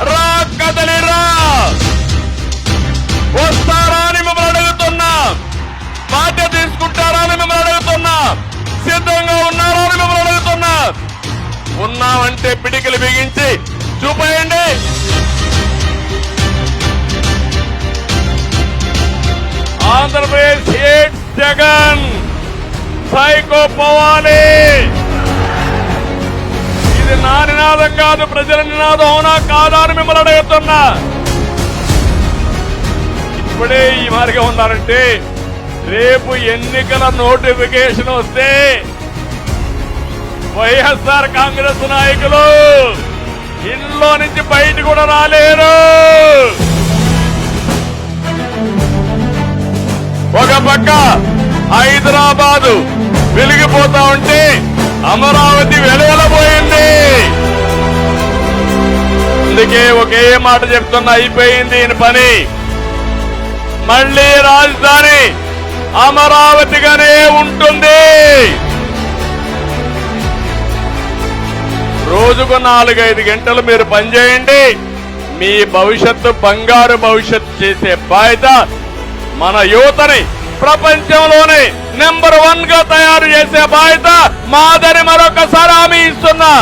రా కదలిరా, వస్తారా అని మిమ్మల్ని అడుగుతున్నా. బాధ్యత తీసుకుంటారా అని మిమ్మల్ని అడుగుతున్నా. సిద్ధంగా ఉన్నారా అని మిమ్మల్ని అడుగుతున్నా. ఉన్నామంటే పిడికిలు బిగించి చూపేయండి. ఆంధ్రప్రదేశ్ హేట్ జగన్, సైకో పోవాలి. ఇది నా నినాదం కాదు, ప్రజల నినాదం. అవునా కాదా అని మిమ్మల్ని అడుగుతున్నా. ఇప్పుడే ఈ మాదిరిగా ఉన్నారంటే రేపు ఎన్నికల నోటిఫికేషన్ వస్తే వైఎస్ఆర్ కాంగ్రెస్ నాయకులు ఇంట్లో నుంచి బయట కూడా రాలేరు. ఒక పక్క హైదరాబాదు వెలిగిపోతా ఉంటే అమరావతి వెలవెలబోయింది. అందుకే ఒకే మాట చెప్తున్నా, అయిపోయింది ఈయన పని. మళ్లీ రాజధాని అమరావతిగానే ఉంటుంది. రోజుకు 4-5 గంటలు మీరు పనిచేయండి. మీ భవిష్యత్తు బంగారు భవిష్యత్తు చేసే బాధ్యత మన యువతని ప్రపంచంలోనే నెంబర్ 1 గా తయారు చేసే బాధ్యత మాదని మరొకసారి హామీ ఇస్తున్నా.